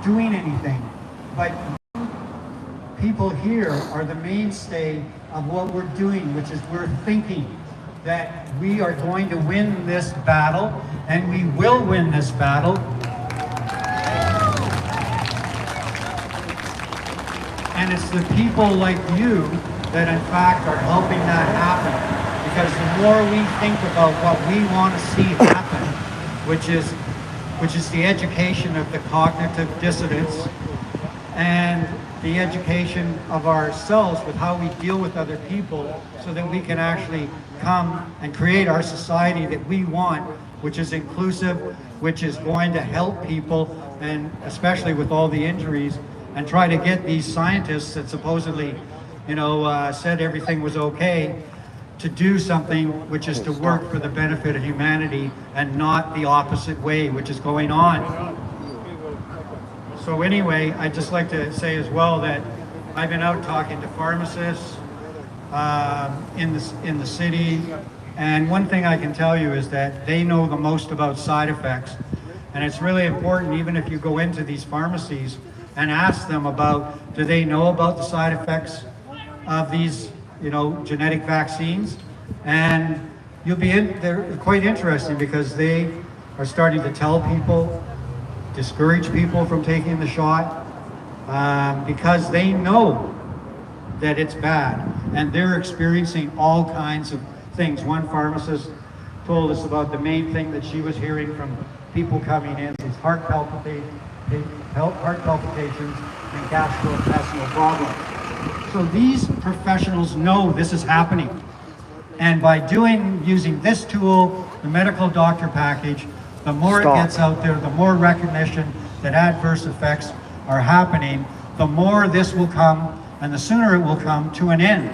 doing anything. But people here are the mainstay of what we're doing, which is we're thinking that we are going to win this battle, and we will win this battle. And it's the people like you that in fact are helping that happen. Because the more we think about what we want to see happen, which is the education of the cognitive dissonance and the education of ourselves with how we deal with other people, so that we can actually come and create our society that we want, which is inclusive, which is going to help people, and especially with all the injuries, and try to get these scientists that supposedly, said everything was okay, to do something which is to work for the benefit of humanity and not the opposite way, which is going on. So anyway, I'd just like to say as well that I've been out talking to pharmacists in the city, and one thing I can tell you is that they know the most about side effects, and it's really important, even if you go into these pharmacies and ask them about, do they know about the side effects of these genetic vaccines? And they're quite interesting, because they are starting to tell people, discourage people from taking the shot, because they know that it's bad, and they're experiencing all kinds of things. One pharmacist told us about the main thing that she was hearing from people coming in is heart palpitations and gastrointestinal problems. So these professionals know this is happening. And by using this tool, the medical doctor package, the more it gets out there, the more recognition that adverse effects are happening, the more this will come, and the sooner it will come to an end.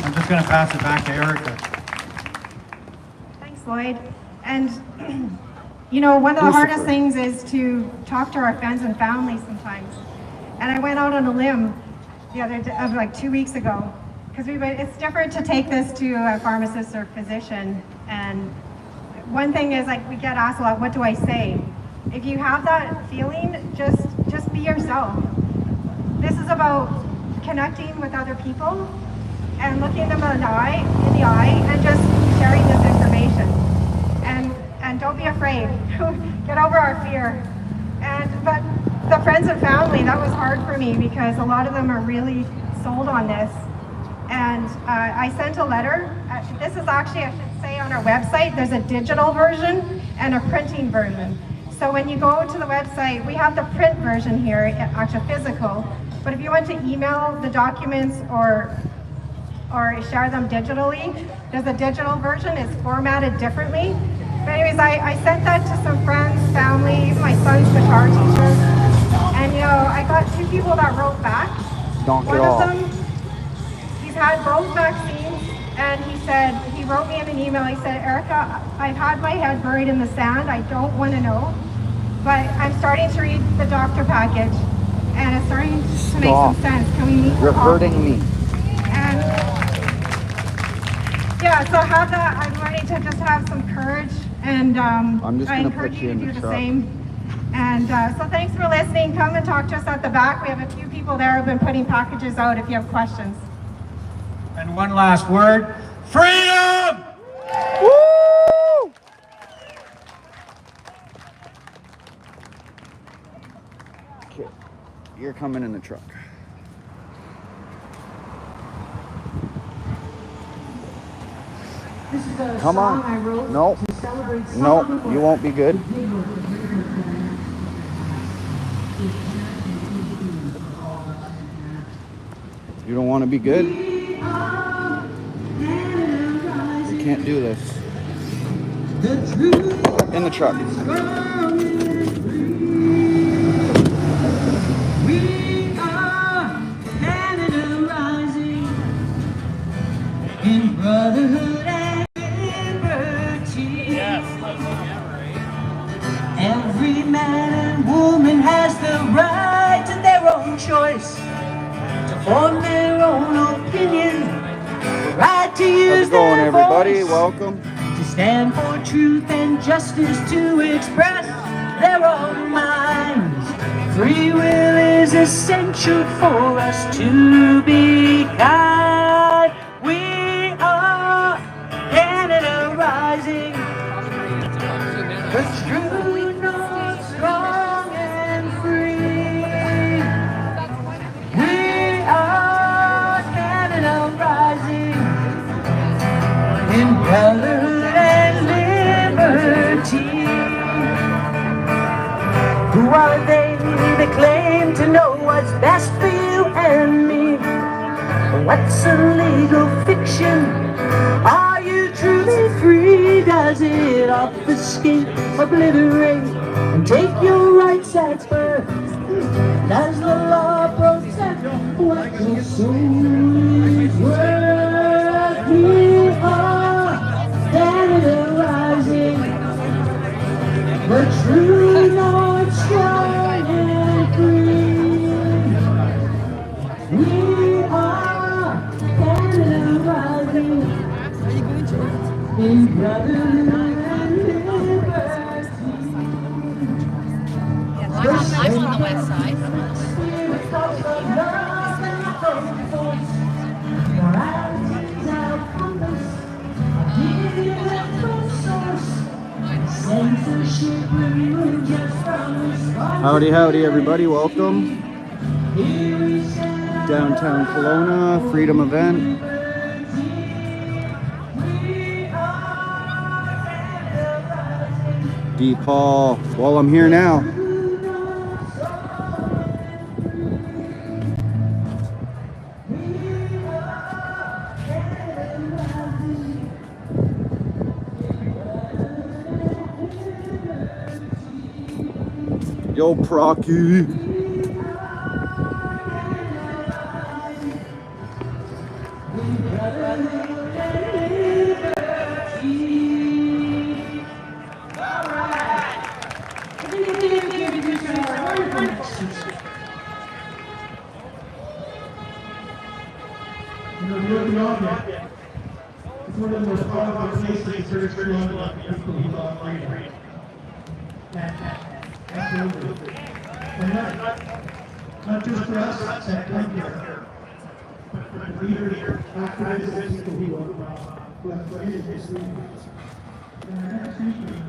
I'm just going to pass it back to Erica. Thanks, Lloyd. And one of the hardest things is to talk to our friends and family sometimes. And I went out on a limb the other day, like 2 weeks ago, because it's different to take this to a pharmacist or physician. And one thing is, like, we get asked a lot, what do I say? If you have that feeling, just be yourself. This is about connecting with other people and looking them in the eye and just sharing this information. And don't be afraid. Get over our fear. But the friends and family, that was hard for me, because a lot of them are really sold on this. And I sent a letter. This is actually, I should say, on our website. There's a digital version and a printing version. So when you go to the website, we have the print version here, actually physical. But if you want to email the documents or share them digitally, there's a digital version. It's formatted differently. But anyways, I sent that to some friends, family, even my son's guitar teacher. And I got 2 people that wrote back. One of them, he's had both vaccines, and he wrote me in an email. He said, Erica, I've had my head buried in the sand. I don't want to know, but I'm starting to read the doctor package, and it's starting to make some sense. Can we meet? You're hurting me. And yeah, so have that. I'm learning to just have some courage, and I encourage you to do the same. And so thanks for listening. Come and talk to us at the back. We have a few people there who've been putting packages out if you have questions. And one last word, freedom! Woo! Okay, you're coming in the truck. This is a Come song on. I wrote No. to celebrate No, you won't be good. You don't want to be good? You can't do this. In the truck. We are Canada rising in brotherhood and liberty. Every man and woman has the right to their own choice, to form their own opinion, the right to use How's it going, their everybody? voice, Welcome. to stand for truth and justice to express their own minds. Free will is essential for us to be kind. We are Canada rising, the true north, strong and free. We are Canada rising in brotherhood and liberty. Who are they that claim to know what's best for you and me? What's a legal fiction? Are you truly free? Does it obfuscate, obliterate, and take your rights at birth? Does the law protect what your soul is worth? We are Canada rising, the true north, strong and free. We are Canada rising in brotherhood and liberty. I'm on the west side. Spirit of love and focus. Morality's our compass. Giving them full source. Censorship removes us from response. Howdy, howdy, everybody. Welcome. Downtown Kelowna, Freedom Event. Deep Hall. Well, I'm here now. Yo, Procky. It's one of the most powerful places to search for love and people who love freedom. Absolutely. And not just for us that come here, but for the leaders, activists, people who have created this movement. And our next speaker,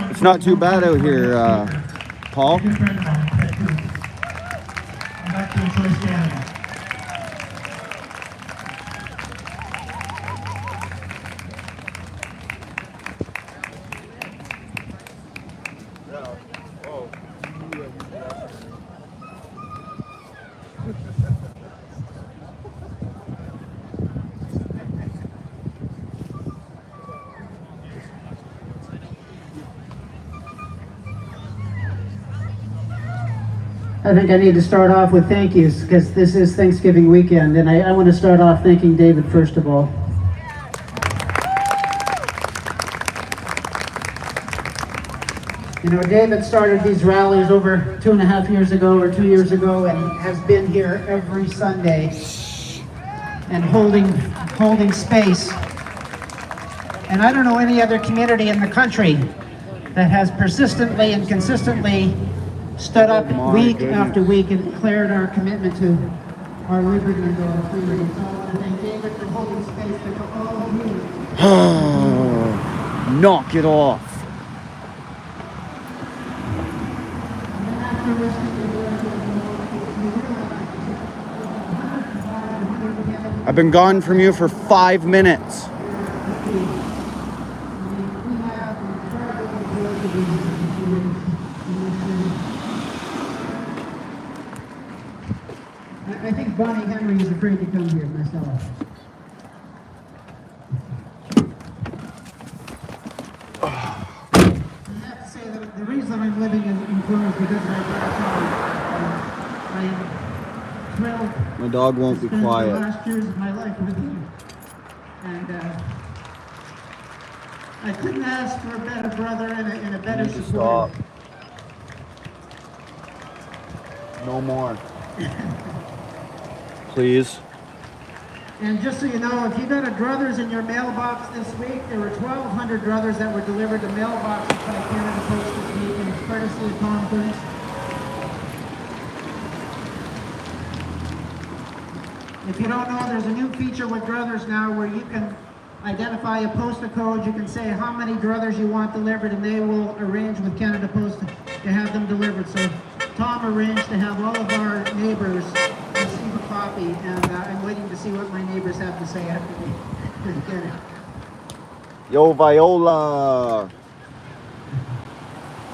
It's not too bad out here, Paul. I'm back to enjoy Canada. I think I need to start off with thank yous because this is Thanksgiving weekend, and I want to start off thanking David first of all. You know, David started these rallies over 2.5 years ago or 2 years ago and has been here every Sunday and holding space. And I don't know any other community in the country that has persistently and consistently stood up week after week and declared our commitment to our liberty and our freedom. So I want to thank David for holding space, but for all of you. Knock it off. I've been gone from you for 5 minutes. I think Bonnie Henry is afraid to come here myself. I have to say that the reason I'm living in Plymouth is because of my grandfather. I am thrilled My dog won't to be spend quiet. the last years of my life with him. And I couldn't ask for a better brother and a better You need to supporter. stop. No more. Please. And just so you know, if you got a druthers in your mailbox this week, there were 1,200 druthers that were delivered to mailboxes by Canada Post this week, and it's courtesy of Tom Curtis. If you don't know, there's a new feature with druthers now where you can identify a postal code. You can say how many druthers you want delivered, and they will arrange with Canada Post to have them delivered. So Tom arranged to have all of our neighbors receive a copy, and I'm waiting to see what my neighbors have to say after they get it. Yo, Viola.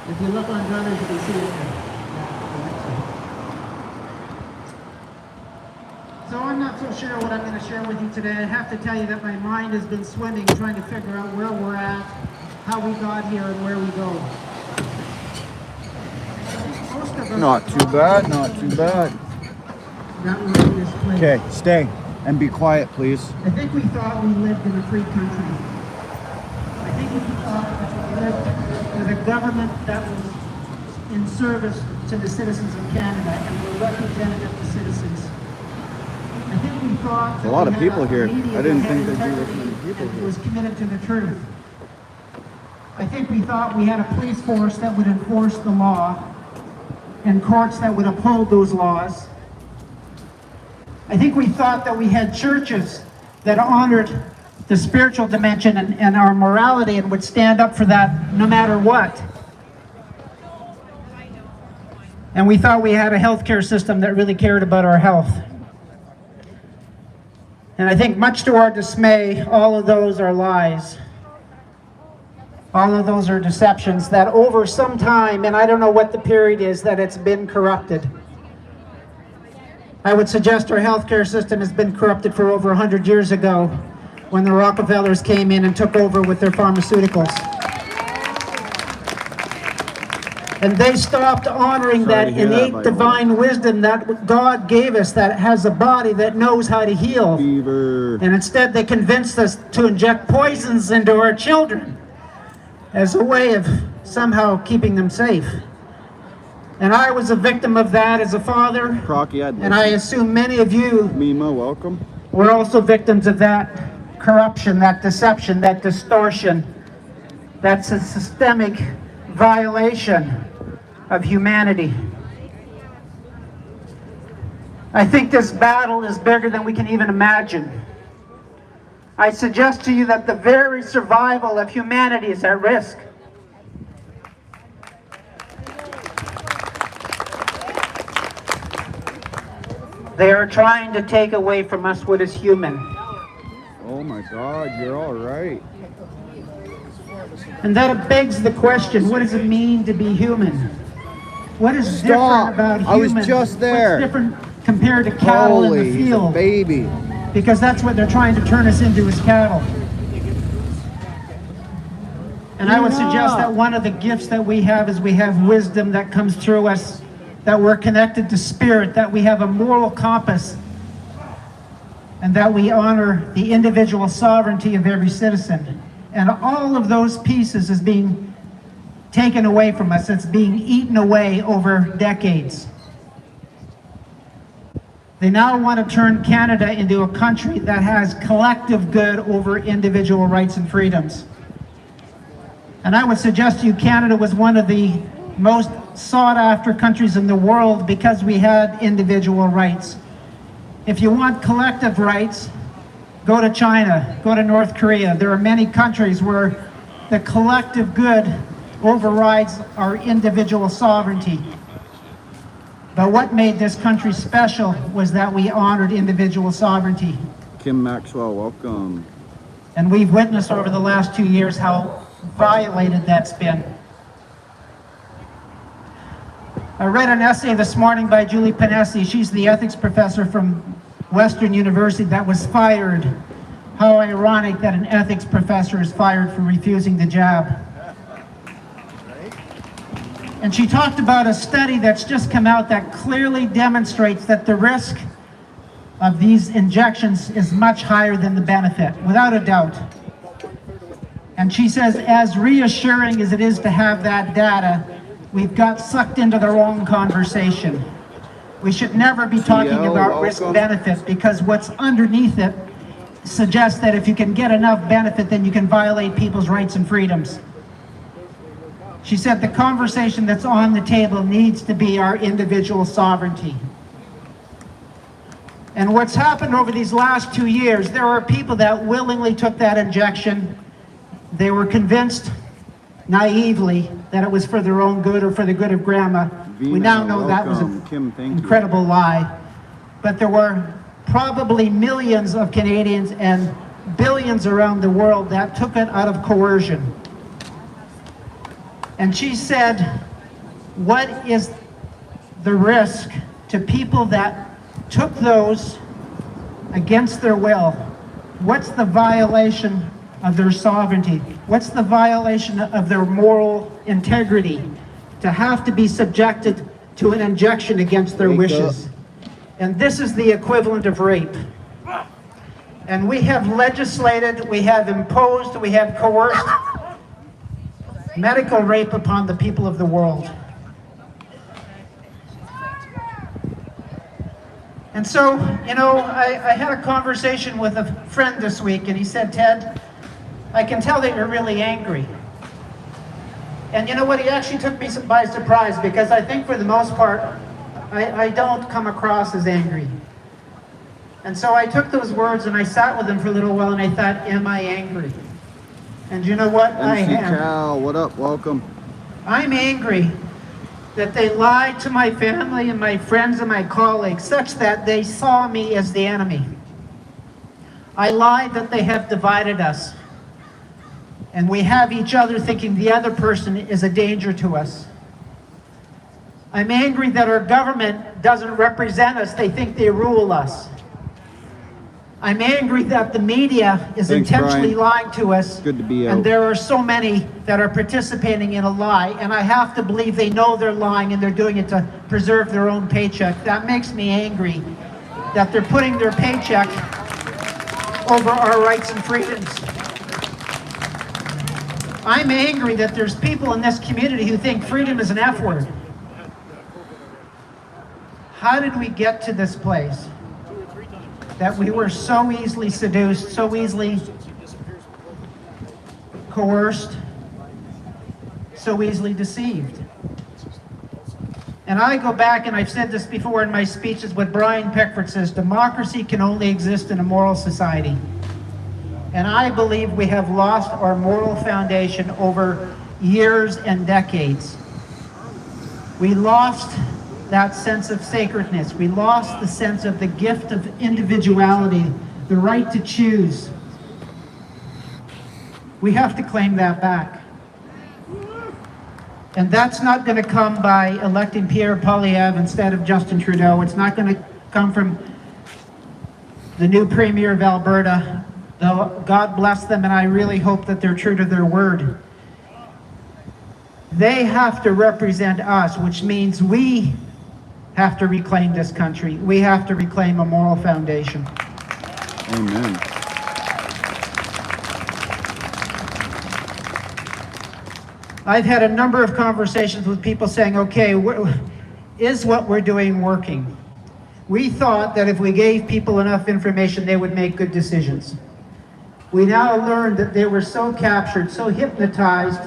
If you look on druthers, you can see it there. So I'm not so sure what I'm going to share with you today. I have to tell you that my mind has been swimming trying to figure out where we're at, how we got here, and where we go. Most of us Not too bad, not too bad. that were in this place. Okay, stay and be quiet, please. I think we thought we lived in a free country. I think we thought that we lived with a government that was in service to the citizens of Canada and were representative to citizens. I think we thought that A lot we of had people here. media I didn't that think had there'd be this integrity many people and here. was committed to the truth. I think we thought we had a police force that would enforce the law and courts that would uphold those laws. I think we thought that we had churches that honored the spiritual dimension and our morality and would stand up for that no matter what. And we thought we had a healthcare system that really cared about our health. And I think much to our dismay, all of those are lies. All of those are deceptions that over some time, and I don't know what the period is, that it's been corrupted. I would suggest our healthcare system has been corrupted for over 100 years ago when the Rockefellers came in and took over with their pharmaceuticals. And they stopped honoring Sorry that to hear that, innate Viola. divine wisdom that God gave us that has a body that knows how to heal. Fever. And instead they convinced us to inject poisons into our children as a way of somehow keeping them safe. And I was a victim of that as a father, Crocky, I'd and I assume many of you Mima, welcome. were also victims of that corruption, that deception, that distortion. That's a systemic violation of humanity. I think this battle is bigger than we can even imagine. I suggest to you that the very survival of humanity is at risk. They are trying to take away from us what is human. Oh my God, you're all right. And that begs the question, what does it mean to be human? What is Stop. different about I was humans? just there. What's different compared to cattle Holy, in the he's a field? baby. Because that's what they're trying to turn us into, as cattle. And I would suggest that one of the gifts that we have is we have wisdom that comes through us, that we're connected to spirit, that we have a moral compass, and that we honor the individual sovereignty of every citizen. And all of those pieces is being taken away from us. It's being eaten away over decades. They now want to turn Canada into a country that has collective good over individual rights and freedoms. And I would suggest to you Canada was one of the most sought after countries in the world because we had individual rights. If you want collective rights, go to China, go to North Korea. There are many countries where the collective good overrides our individual sovereignty. But what made this country special was that we honored individual sovereignty. Kim Maxwell, welcome. And we've witnessed over the last 2 years how violated that's been. I read an essay this morning by Julie Panesi. She's the ethics professor from Western University that was fired. How ironic that an ethics professor is fired for refusing the jab. And she talked about a study that's just come out that clearly demonstrates that the risk of these injections is much higher than the benefit, without a doubt. And she says, as reassuring as it is to have that data, we've got sucked into the wrong conversation. We should never be talking about risk-benefit, because what's underneath it suggests that if you can get enough benefit, then you can violate people's rights and freedoms. She said the conversation that's on the table needs to be our individual sovereignty. And what's happened over these last 2 years, there are people that willingly took that injection. They were convinced naively that it was for their own good or for the good of grandma. We now know that was an incredible lie. But there were probably millions of Canadians and billions around the world that took it out of coercion. And she said, what is the risk to people that took those against their will? What's the violation of their sovereignty? What's the violation of their moral integrity to have to be subjected to an injection against their wishes? And this is the equivalent of rape. And we have legislated, we have imposed, we have coerced medical rape upon the people of the world. And so, you know, I had a conversation with a friend this week, and he said, Ted, I can tell that you're really angry. And you know what, he actually took me by surprise, because I think for the most part, I don't come across as angry. And so I took those words and I sat with them for a little while, and I thought, am I angry? And you know what? I MC am. Cal, what up? Welcome. I'm angry that they lied to my family and my friends and my colleagues such that they saw me as the enemy. I lied that they have divided us, and we have each other thinking the other person is a danger to us. I'm angry that our government doesn't represent us. They think they rule us. I'm angry that the media is intentionally lying to us. Good to be out. And there are so many that are participating in a lie, and I have to believe they know they're lying and they're doing it to preserve their own paycheck. That makes me angry that they're putting their paycheck over our rights and freedoms. I'm angry that there's people in this community who think freedom is an F word. How did we get to this place? That we were so easily seduced, so easily coerced, so easily deceived. And I go back, and I've said this before in my speeches, what Brian Pickford says, democracy can only exist in a moral society. And I believe we have lost our moral foundation over years and decades. We lost that sense of sacredness. We lost the sense of the gift of individuality, the right to choose. We have to claim that back. And that's not going to come by electing Pierre Poilievre instead of Justin Trudeau. It's not going to come from the new Premier of Alberta, though God bless them, and I really hope that they're true to their word. They have to represent us, which means we have to reclaim this country. We have to reclaim a moral foundation. Amen. I've had a number of conversations with people saying, okay, is what we're doing working? We thought that if we gave people enough information, they would make good decisions. We now learned that they were so captured, so hypnotized.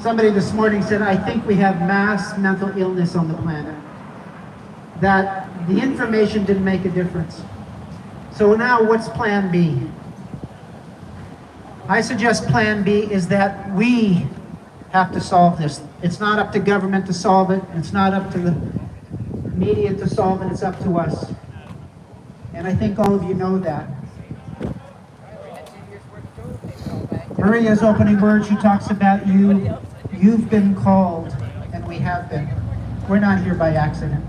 Somebody this morning said, I think we have mass mental illness on the planet. That the information didn't make a difference. So now what's plan B? I suggest plan B is that we have to solve this. It's not up to government to solve it. It's not up to the media to solve it. It's up to us. And I think all of you know that. Maria's opening words, she talks about you've been called, and we have been. We're not here by accident.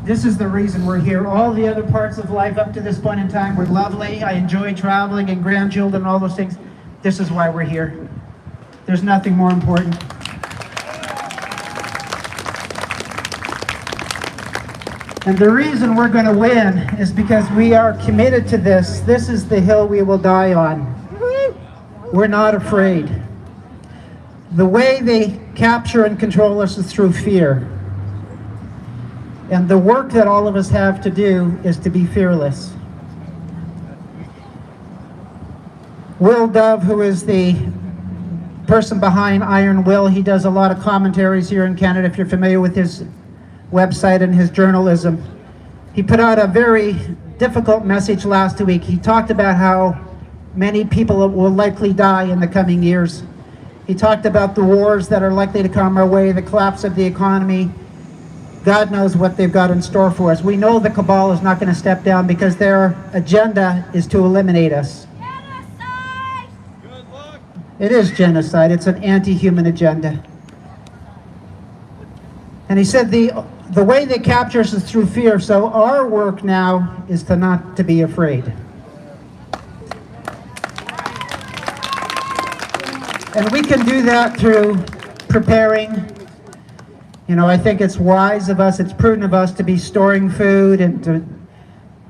This is the reason we're here. All the other parts of life up to this point in time were lovely. I enjoy traveling and grandchildren and all those things. This is why we're here. There's nothing more important. And the reason we're going to win is because we are committed to this. This is the hill we will die on. We're not afraid. The way they capture and control us is through fear. And the work that all of us have to do is to be fearless. Will Dove, who is the person behind Iron Will, he does a lot of commentaries here in Canada, if you're familiar with his website and his journalism. He put out a very difficult message last week. He talked about how many people will likely die in the coming years. He talked about the wars that are likely to come our way, the collapse of the economy. God knows what they've got in store for us. We know the cabal is not going to step down because their agenda is to eliminate us. Genocide! It is genocide. It's an anti-human agenda. And he said the way they capture us is through fear, so our work now is to not to be afraid. And we can do that through preparing. You know, I think it's wise of us, it's prudent of us to be storing food and to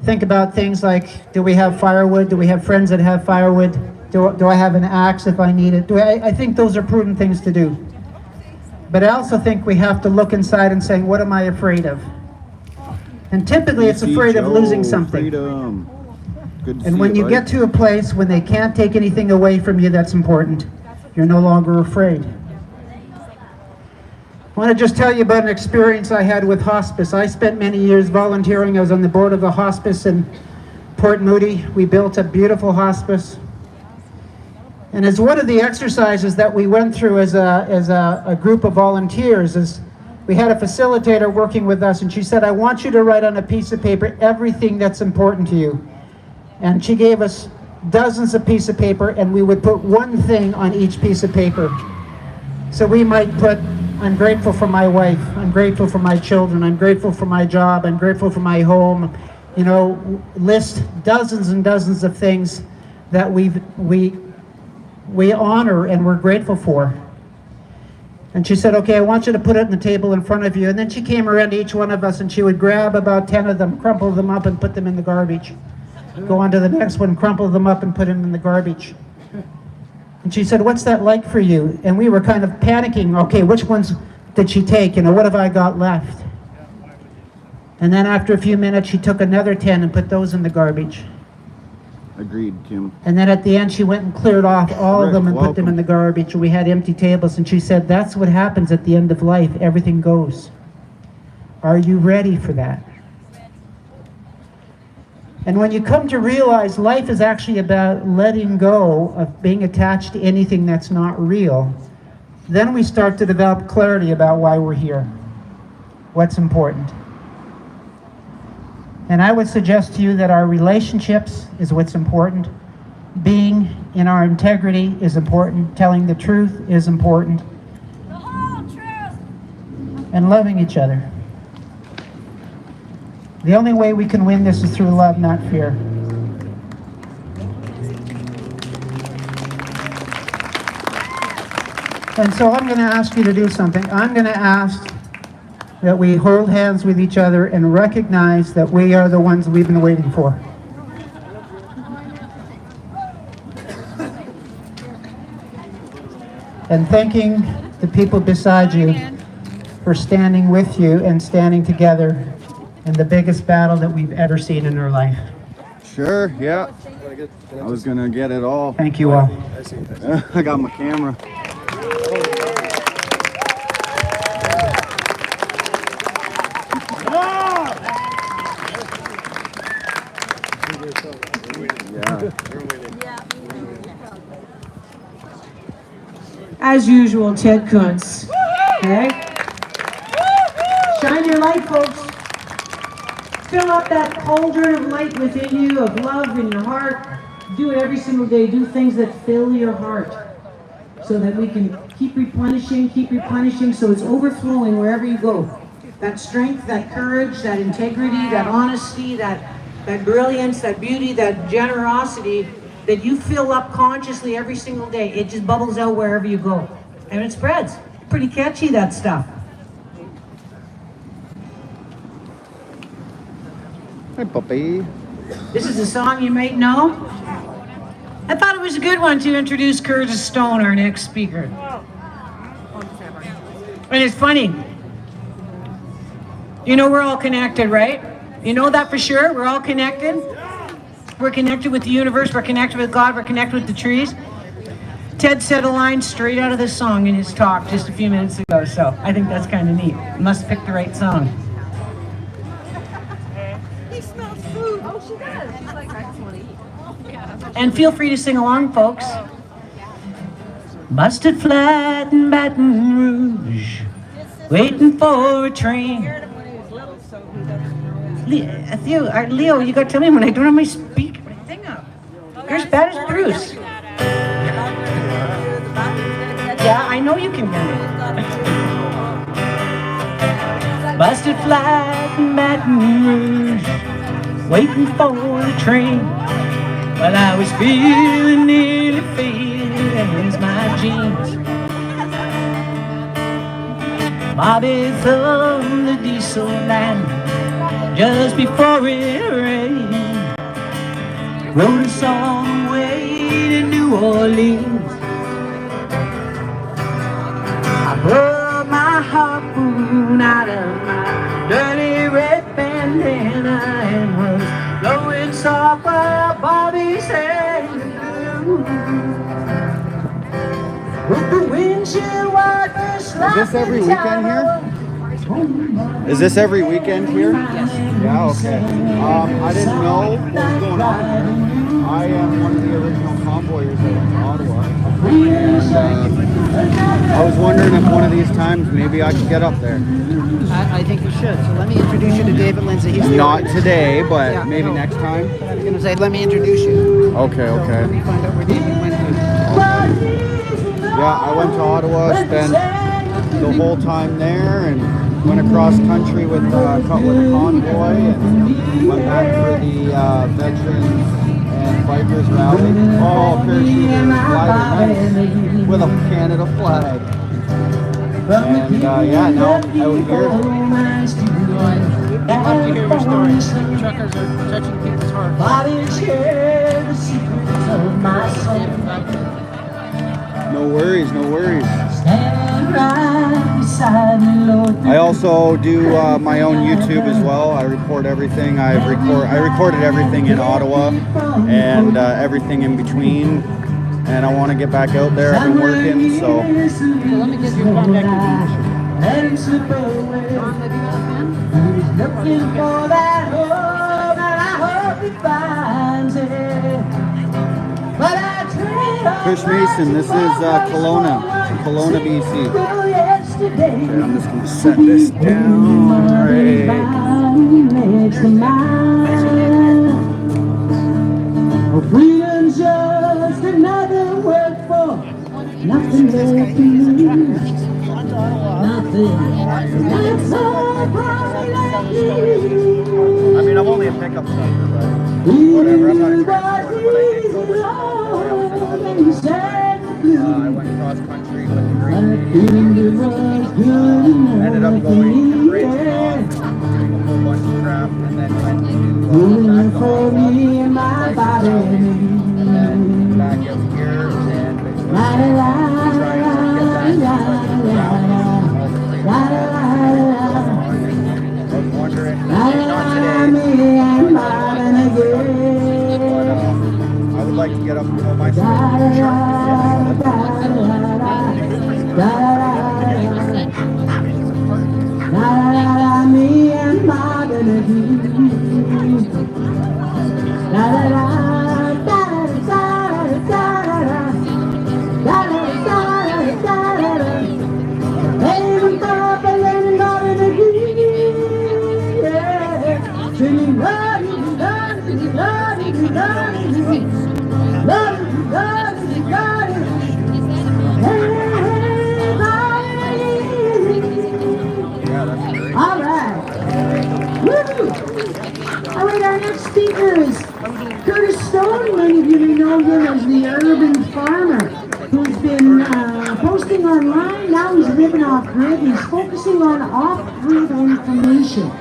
think about things like, do we have firewood? Do we have friends that have firewood? Do I have an axe if I need it? I think those are prudent things to do. But I also think we have to look inside and say, what am I afraid of? And typically it's afraid of losing something. Freedom. Good to And see when you buddy. get to a place when they can't take anything away from you that's important, you're no longer afraid. I want to just tell you about an experience I had with hospice. I spent many years volunteering. I was on the board of the hospice in Port Moody. We built a beautiful hospice. And as one of the exercises that we went through as a group of volunteers is we had a facilitator working with us, and she said, I want you to write on a piece of paper everything that's important to you. And she gave us dozens of pieces of paper, and we would put one thing on each piece of paper. So we might put, I'm grateful for my wife, I'm grateful for my children, I'm grateful for my job, I'm grateful for my home. You know, list dozens and dozens of things that we honor and we're grateful for. And she said, okay, I want you to put it on the table in front of you. And then she came around to each one of us and she would grab about 10 of them, crumple them up and put them in the garbage. Go on to the next one, crumple them up and put them in the garbage. And she said, what's that like for you? And we were kind of panicking, okay, which ones did she take? You know, what have I got left? And then after a few minutes, she took another 10 and put those in the garbage. Agreed, Kim. And then at the end, she went and cleared off all of them and put them in Welcome. the garbage. We had empty tables, and she said, that's what happens at the end of life. Everything goes. Are you ready for that? And when you come to realize life is actually about letting go of being attached to anything that's not real, then we start to develop clarity about why we're here, what's important. And I would suggest to you that our relationships is what's important. Being in our integrity is important. Telling the truth is important. The whole truth. And loving each other. The only way we can win this is through love, not fear. And so I'm going to ask you to do something. I'm going to ask that we hold hands with each other and recognize that we are the ones we've been waiting for. And thanking the people beside you for standing with you and standing together in the biggest battle that we've ever seen in our life. Sure, yeah. I was gonna get it all. Thank you all. I got my camera. Yeah. As usual, Ted Kuntz. Okay? Shine your light, folks. Fill up that cauldron of light within you, of love in your heart. Do it every single day. Do things that fill your heart. So so that we can keep replenishing, so it's overflowing wherever you go. That strength, that courage, that integrity, that honesty, that brilliance, that beauty, that generosity that you fill up consciously every single day. It just bubbles out wherever you go. And it spreads. Pretty catchy, that stuff. Hi, puppy. This is a song you might know. I thought it was a good one to introduce Curtis Stone, our next speaker. And it's funny. You know we're all connected, right? You know that for sure? We're all connected. We're connected with the universe. We're connected with God. We're connected with the trees. Ted said a line straight out of this song in his talk just a few minutes ago, so I think that's kind of neat. Must pick the right song. He smells food. Oh, she does. She's like, I just want to eat. And feel free to sing along, folks. Busted flat in Baton Rouge, waiting for a train. Leo, you got to tell me when I don't have my thing up. You're as bad as Bruce. Yeah, I know you can hear me. Busted flat in Baton Rouge, waiting for the train. Well, I was feeling nearly faded as my jeans. Bobby thumbed the diesel line just before it rained. Rode us all the way to New Orleans. I pulled my harpoon out of my dirty red bandana and was blowing soft while Bobby sang the blues. With the windshield wipers Is this every weekend here? Is this every weekend here? Yeah, okay. I didn't know what was going on. I am one of the original convoyers that went to Ottawa. And I was wondering if one of these times maybe I could get up there. I think you should. So let me introduce you to David Lindsay. He's Not today, but maybe next time. I was going to say, let me introduce you. Okay, So let me okay. find out where David went to. Yeah, I went to Ottawa, spent the whole time there, and went across country with a convoy, and went back for the Veterans and Bikers Rally. Oh, parachuting, flying with a Canada flag. And yeah, now out here. I'd love to hear your stories. Truckers are touching people's hearts. No worries, no worries. I also do my own YouTube as well. I record everything. I recorded everything in Ottawa and everything in between. And I want to get back out there. I've been working, so. Let me get your contact information. Looking for that home, and I hope he finds it. But I trade Chris Mason, this is Kelowna, BC. Okay, I'm just going to set this down Freedom's just another word for nothing left to lose. Nothing. That's all I mean, I'm only a pickup trucker, but whatever. I'm not a transporter, but I did go with I went cross country with the Great Canadian. Ended up going to Great Canadian, doing a whole bunch of crap, and then went to back to Ottawa, and then back out here, and basically trying to get back to all the places. I was wondering, not today, but I would like to get up and go my Hey! There's the urban farmer who's been posting online. Now he's living off-grid. He's focusing on off-grid information.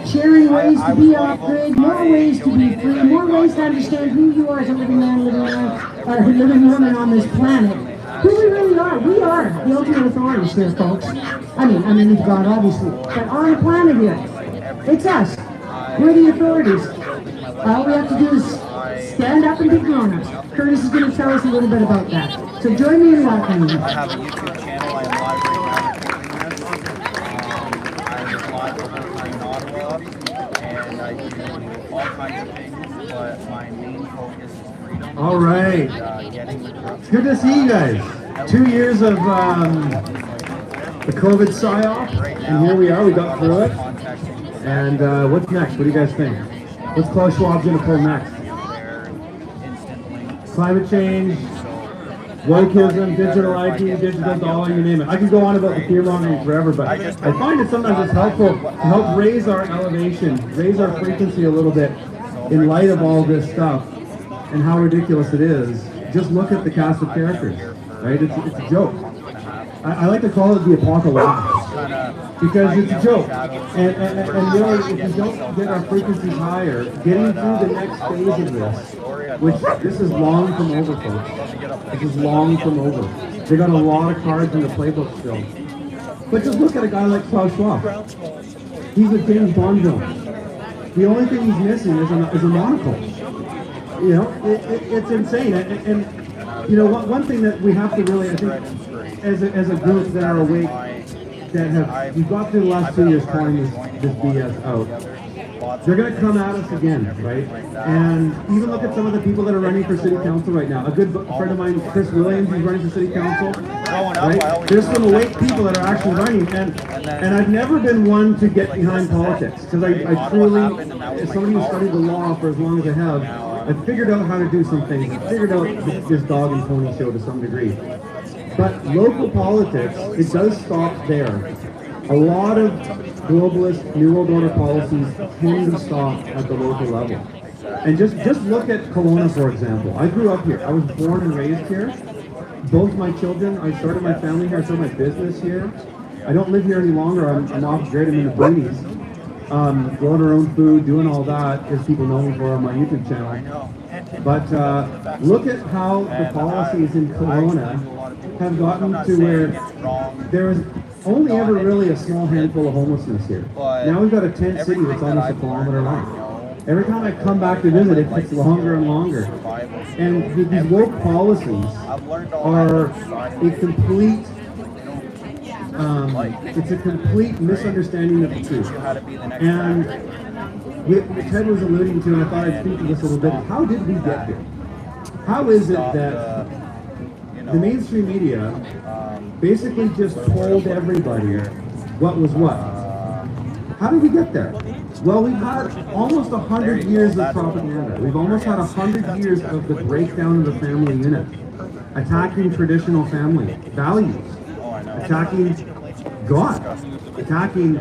Sharing ways to be off-grid, more ways to be free, more ways to understand who you are as a living man, living woman on this planet. Who we really are. We are the ultimate authorities here, folks. I mean, with God, obviously. But on the planet here, it's us. We're the authorities. All we have to do is stand up and be grown-ups. Curtis is going to tell us a little bit about that. So join me in welcoming him. I have a YouTube channel. I am live right now taping this. I'm live the whole time in Ottawa, and I do all kinds of things, but my main focus is freedom. All right. It's good to see you guys. 2 years of the COVID psyop, and here we are. We got through it. And what's next? What do you guys think? What's Klaus Schwab's going to pull next? Climate change, wokeism, digital IT, digital dollar, you name it. I can go on about the fear mongering forever, but I find it sometimes it's helpful to help raise our elevation, raise our frequency a little bit in light of all this stuff and how ridiculous it is. Just look at the cast of characters, right? It's a joke. I like to call it the apocalypse because it's a joke. And really, if we don't get our frequencies higher, getting through the next phase of this, which this is long from over, folks. This is long from over. They got a lot of cards in the playbook still. But just look at a guy like Klaus Schwab. He's a James Bond villain. The only thing he's missing is a monocle. You know, it's insane. And you know, one thing that we have to really, I think, as a group that are awake, that we've got through the last 2 years calling this BS out. They're going to come at us again, right? And even look at some of the people that are running for city council right now. A good friend of mine, Chris Williams, is running for city council. Right? There's some awake people that are actually running, and I've never been one to get behind politics because I truly, as somebody who's studied the law for as long as I have, I've figured out how to do some things. I've figured out this dog and pony show to some degree. But local politics, it does stop there. A lot of globalist New World Order policies tend to stop at the local level. And just look at Kelowna, for example. I grew up here. I was born and raised here. Both my children, I started my family here. I started my business here. I don't live here any longer. I'm off grid. I'm in the boonies. Growing our own food, doing all that, as people know me for on my YouTube channel. But look at how the policies in Kelowna have gotten to where there is only ever really a small handful of homelessness here. Now we've got a tent city that's almost a kilometer long. Every time I come back to visit, it gets longer and longer. And these woke policies are a complete, it's a complete misunderstanding of the truth. And Ted was alluding to, and I thought I'd speak to this a little bit, how did we get here? How is it that the mainstream media basically just told everybody what was what? How did we get there? Well, we've had almost 100 years of propaganda. We've almost had 100 years of the breakdown of the family unit, attacking traditional family values, attacking God, attacking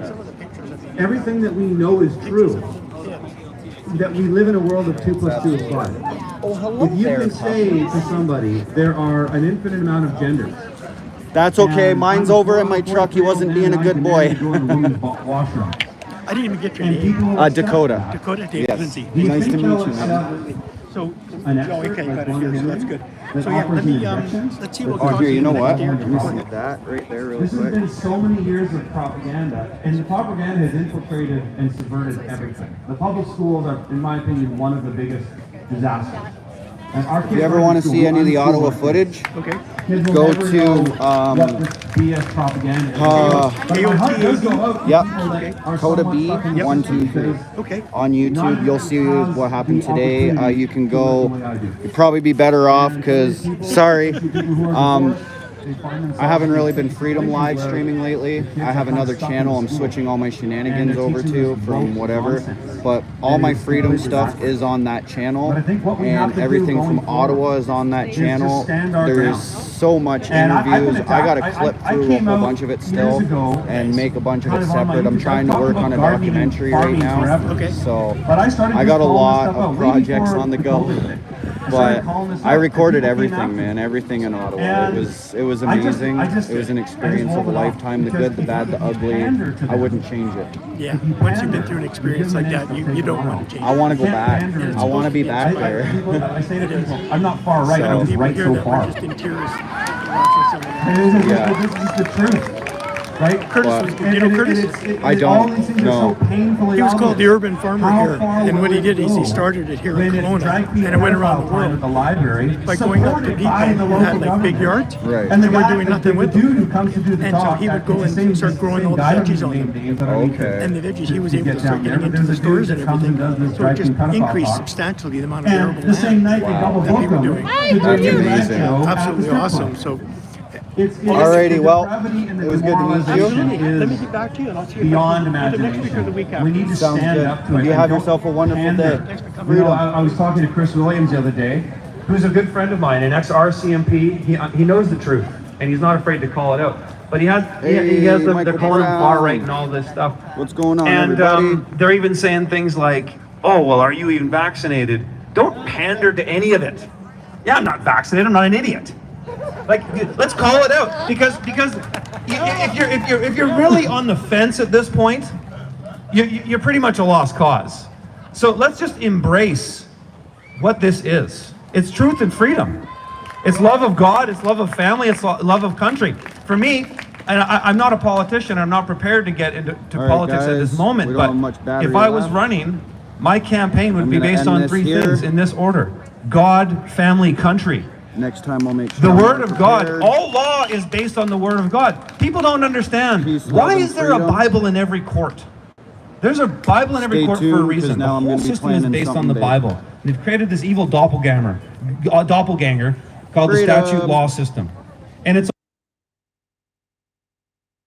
everything that we know is true, that we live in a world of 2 + 2 is 5. If you can say to somebody there are an infinite amount of genders, That's okay. Mine's over in my truck. He wasn't being a good boy. I didn't even get your name. Dakota. Dakota David Yes. Lindsay. Nice to meet you, man. So, An oh, expert okay, you like got it one here, of so him that's good. that So yeah, offers let me, you injections? let's see what Oh, here, you know what? Here. Let me see that right there real This has quick. been so many years of propaganda, and the propaganda has infiltrated and subverted everything. The public schools are, in my opinion, one of the biggest disasters. And our If kids you ever are want to in see any of the school Ottawa unschooled. footage, Okay. Kids will go never to, know what this BS propaganda is. But my heart does go out to Yep. people that are Coda somewhat B, fucking 1, 2, 3. because Okay. on YouTube, you'll see what happened today. You can to live go, the way I do. you'd probably be better off because, People- sorry, people who are divorced, they find I themselves haven't really in been freedom live situations where streaming lately. the kids I have are another stuck in channel I'm school. switching all my And shenanigans they're over teaching to us from woke whatever. nonsense. But all That my is freedom completely stuff backwards. is on that channel. But I think what we have And to do everything going from Ottawa forward is on that is channel. just stand our There's ground. so much And I've been interviews. I got to attacked. clip I through a came whole out bunch of it years still ago and make a bunch of kind it of on my separate. I'm YouTube. trying to I've work talked on a about gardening and documentary right farming now. forever. Okay. So But I started I got a just calling lot stuff of out way projects before on the the go. COVID thing. But I recorded everything, man. Everything in Ottawa. It was amazing. It was an experience of a lifetime. The good, the bad, the ugly. I wouldn't change it. Yeah, once you've been through an experience like that, you don't want to change it. I want to go back. I want to be back there. I say to people, I'm not far right. I'm just People right hear so that far. we're just in tears watching some of that. This is the truth. Right? Curtis was, you know Curtis? I don't know. He was called the urban farmer here, and what he did is he started it here in Kelowna, and it went around the world the library by going up to people who had like big yards, Right. and we're doing nothing with them. And And so he would go and start growing all the veggies on them. Okay. And the veggies, he was able to start getting into the stores and everything. So it just increased substantially the amount of arable the same night they land double that booked people them. doing. That's amazing. Absolutely awesome. So Alrighty, well, it was good to meet you. let me get back to you and I'll see you Beyond either next week or the week imagination. after. We need to Sounds stand good. up to it. You have and yourself a don't wonderful day. pander. You know, I was talking to Chris Williams the other day, who's a good friend of mine, an ex-RCMP. He knows the truth, and he's not afraid to call it out. But he has they're Michael calling him Brown. far right and all this stuff. What's going on, And everybody? they're even saying things like, "Oh, well, are you even vaccinated?" Don't pander to any of it. Yeah, I'm not vaccinated. I'm not an idiot. Like, let's call it out because if you're really on the fence at this point, you're pretty much a lost cause. So let's just embrace what this is. It's truth and freedom. It's love of God. It's love of family. It's love of country. For me, and I'm not a politician. I'm not prepared to get into All right, politics at this guys, moment. we don't But have much battery if I was left. running, my campaign would I'm be gonna based end on this three here. things in this order: God, family, country. Next time I'll make sure The I'm Word more of God. prepared. All law is based on the Word of God. People don't understand. Peace, love, Why and is there a freedom. Bible in every court? There's a Bible in every Stay court for a tuned, 'cause reason. The now I'm whole gonna be system is planning based on something the big. Bible. They've created this evil doppelganger called the Freedom. statute law system. And it's